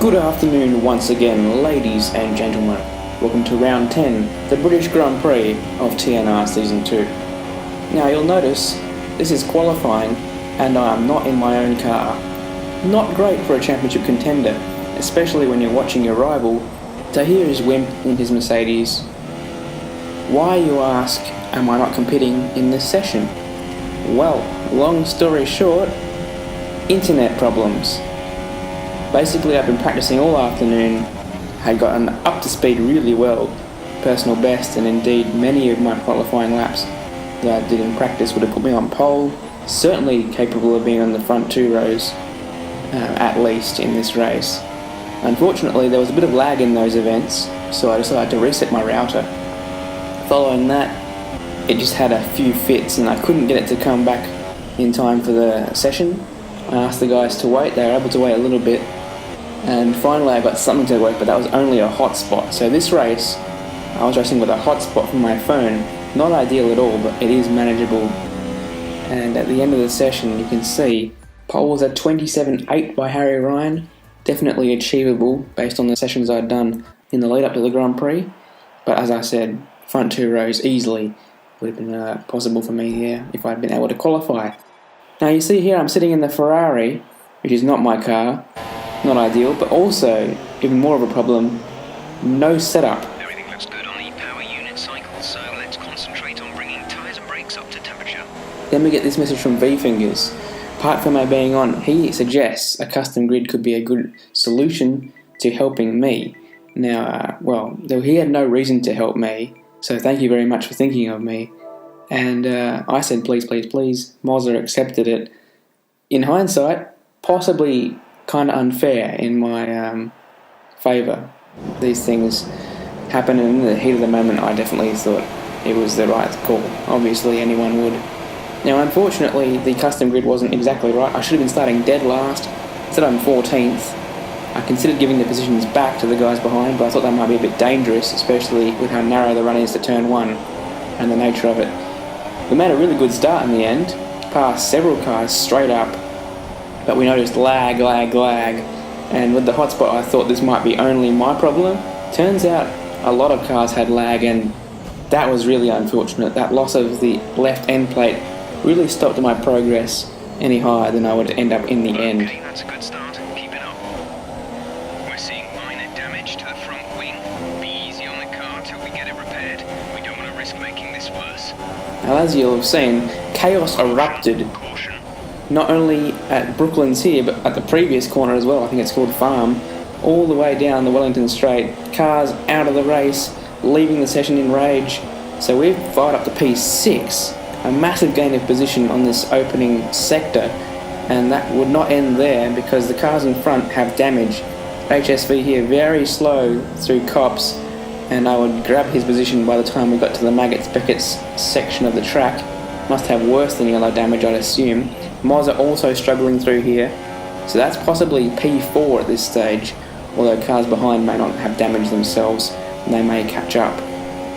Good afternoon once again, ladies and gentlemen. Welcome to round 10, the British Grand Prix of TNR Season 2. Now you'll notice this is qualifying and I am not in my own car. Not great for a championship contender, especially when you're watching your rival. So here is Wimp in his Mercedes. Why, you ask, am I not competing in this session? Well, long story short, internet problems. Basically, I've been practicing all afternoon, had gotten up to speed really well, personal best, and indeed many of my qualifying laps that I did in practice would have put me on pole, certainly capable of being on the front two rows, at least in this race. Unfortunately, there was a bit of lag in those events, so I decided to reset my router. Following that, it just had a few fits and I couldn't get it to come back in time for the session. I asked the guys to wait, they were able to wait a little bit, and finally I got something to work, but that was only a hotspot. So this race, I was racing with a hotspot from my phone. Not ideal at all, but it is manageable. And at the end of the session, you can see pole was at 27.8 by Harry Ryan. Definitely achievable based on the sessions I'd done in the lead up to the Grand Prix. But as I said, front two rows easily would have been possible for me here if I'd been able to qualify. Now you see here I'm sitting in the Ferrari, which is not my car. Not ideal, but also, even more of a problem, no setup. Everything looks good on the power unit cycle, so let's concentrate on bringing tyres and brakes up to temperature. Then we get this message from V-Fingers. Apart from my being on, he suggests a custom grid could be a good solution to helping me. Now, he had no reason to help me, so thank you very much for thinking of me. And I said, please, please, please. Mozza accepted it. In hindsight, possibly kind of unfair in my favour. These things happen, and in the heat of the moment I definitely thought it was the right call. Obviously anyone would. Now unfortunately the custom grid wasn't exactly right. I should have been starting dead last. Instead I'm 14th. I considered giving the positions back to the guys behind, but I thought that might be a bit dangerous, especially with how narrow the run is to turn 1 and the nature of it. We made a really good start in the end, passed several cars straight up, but we noticed lag, and with the hotspot I thought this might be only my problem. Turns out a lot of cars had lag, and that was really unfortunate. That loss of the left end plate really stopped my progress any higher than I would end up in the end. Okay, that's a good start. Keep it up. We're seeing minor damage to the front wing. Be easy on the car till we get it repaired. We don't want to risk making this worse. Now, as you'll have seen, chaos erupted. Not only at Brooklands here, but at the previous corner as well. I think it's called Farm. All the way down the Wellington Straight. Cars out of the race, leaving the session in rage. So we've fired up to P6. A massive gain of position on this opening sector. And that would not end there because the cars in front have damage. HSV here very slow through cops. And I would grab his position by the time we got to the Maggots Beckett's section of the track. Must have worse than yellow damage, I'd assume. Mozza also struggling through here, so that's possibly P4 at this stage, although cars behind may not have damage themselves and they may catch up.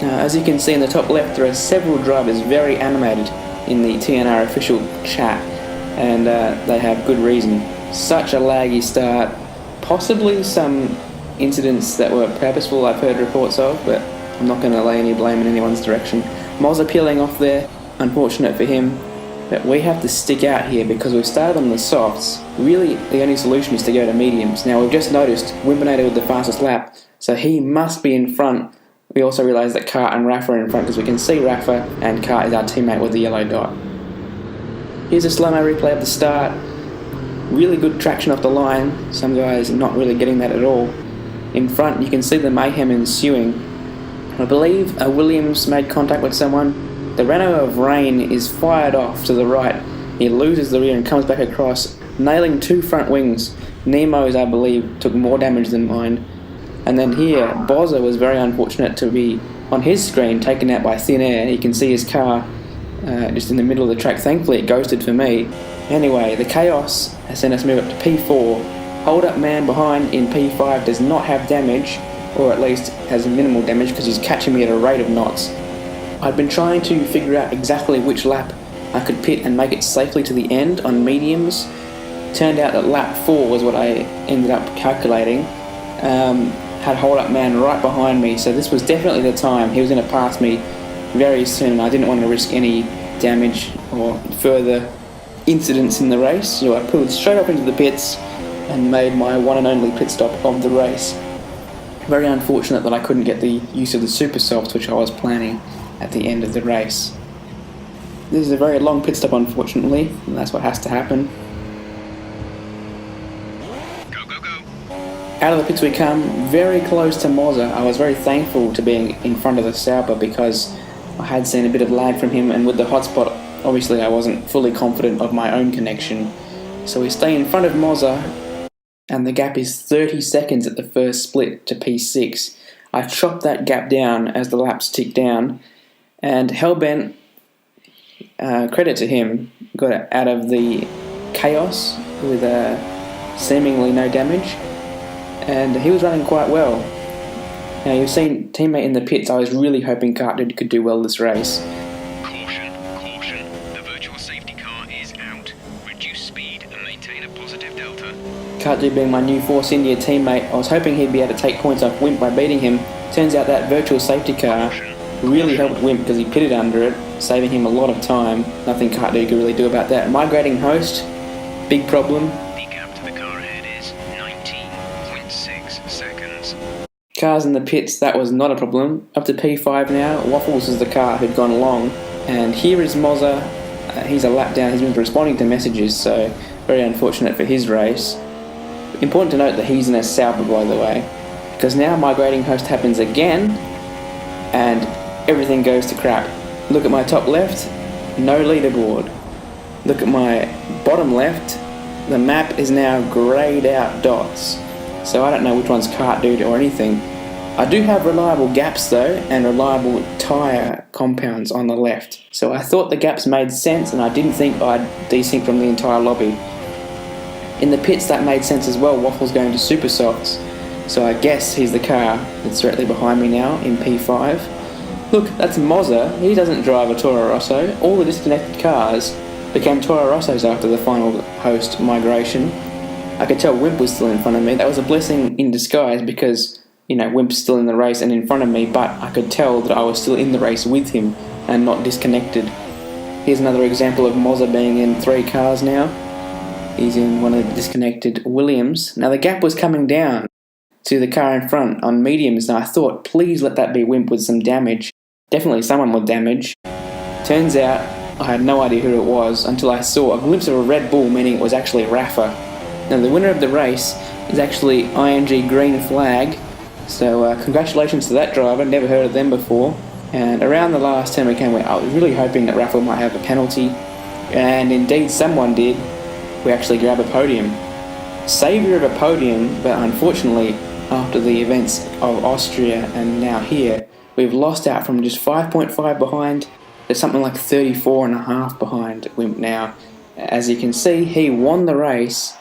As you can see in the top left, there are several drivers very animated in the TNR official chat, and they have good reason. Such a laggy start, possibly some incidents that were purposeful I've heard reports of, but I'm not going to lay any blame in anyone's direction. Mozza peeling off there, unfortunate for him. But we have to stick out here because we've started on the softs. Really, the only solution is to go to mediums. Now, we've just noticed Whimpernator with the fastest lap, so he must be in front. We also realise that Car and Rafa are in front because we can see Rafa, and Car is our teammate with the yellow dot. Here's a slow-mo replay of the start. Really good traction off the line. Some guys not really getting that at all. In front, you can see the mayhem ensuing. I believe a Williams made contact with someone. The Renault of Rain is fired off to the right. He loses the rear and comes back across, nailing 2 front wings. Nemo's, I believe, took more damage than mine. And then here, Bozza was very unfortunate to be on his screen taken out by thin air. You can see his car just in the middle of the track. Thankfully, it ghosted for me. Anyway, the chaos has sent us move up to P4. Hold up man behind in P5 does not have damage, or at least has minimal damage because he's catching me at a rate of knots. I'd been trying to figure out exactly which lap I could pit and make it safely to the end on mediums Turned out that lap 4 was what I ended up calculating. Had hold-up man right behind me, so this was definitely the time. He was going to pass me very soon, and I didn't want to risk any damage or further incidents in the race, so I pulled straight up into the pits and made my one and only pit stop of the race. Very unfortunate that I couldn't get the use of the super softs, which I was planning at the end of the race. This is a very long pit stop, unfortunately, and that's what has to happen. Out of the pits we come, very close to Mozza. I was very thankful to being in front of the Sauber because I had seen a bit of lag from him, and with the hotspot, obviously I wasn't fully confident of my own connection. So we stay in front of Mozza, and the gap is 30 seconds at the first split to P6. I chopped that gap down as the laps tick down, and Hellbent, credit to him, got out of the chaos with seemingly no damage. And he was running quite well. Now, you've seen teammate in the pits. I was really hoping Cartdude could do well this race. Caution, caution. The virtual safety car is out. Reduce speed and maintain a positive delta. Cartdude being my new Force India teammate, I was hoping he'd be able to take points off Wimp by beating him. Turns out that virtual safety car really helped Wimp because he pitted under it, saving him a lot of time. Nothing Cartdude could really do about that. Migrating host, big problem. Cars in the pits, that was not a problem. Up to P5 now. Waffles is the car who'd gone long. And here is Mozza. He's a lap down. He's been responding to messages, so very unfortunate for his race. Important to note that he's in a Sauber, by the way, because now migrating host happens again, and everything goes to crap. Look at my top left, no leaderboard. Look at my bottom left, the map is now greyed out dots. So I don't know which one's Cartdude or anything. I do have reliable gaps though, and reliable tyre compounds on the left. So I thought the gaps made sense, and I didn't think I'd desync from the entire lobby. In the pits that made sense as well. Waffle's going to super softs. So I guess he's the car that's directly behind me now in P5. Look, that's Mozza. He doesn't drive a Toro Rosso. All the disconnected cars became Toro Rossos after the final host migration. I could tell Wimp was still in front of me. That was a blessing in disguise because, Wimp's still in the race and in front of me, but I could tell that I was still in the race with him and not disconnected. Here's another example of Mozza being in 3 cars now. He's in one of the disconnected Williams. Now the gap was coming down to the car in front on mediums, and I thought, please let that be Wimp with some damage. Definitely someone with damage. Turns out I had no idea who it was until I saw a glimpse of a Red Bull, meaning it was actually Rafa. Now the winner of the race is actually IMG Green Flag, so congratulations to that driver, never heard of them before. And around the last turn we came, I was really hoping that Rafa might have a penalty, and indeed someone did. We actually grab a podium. Saviour of a podium, but unfortunately after the events of Austria and now here, we've lost out from just 5.5 behind to something like 34.5 behind Wimp now. As you can see, he won the race.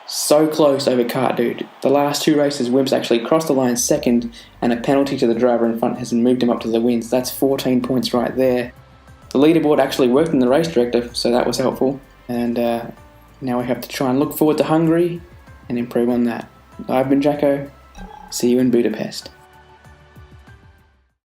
So close over Cartdude. The last 2 races, Wimp's actually crossed the line second, and a penalty to the driver in front has moved him up to the wins. That's 14 points right there. The leaderboard actually worked in the race director, so that was helpful. And now we have to try and look forward to Hungary and improve on that. I've been Jacko. See you in Budapest.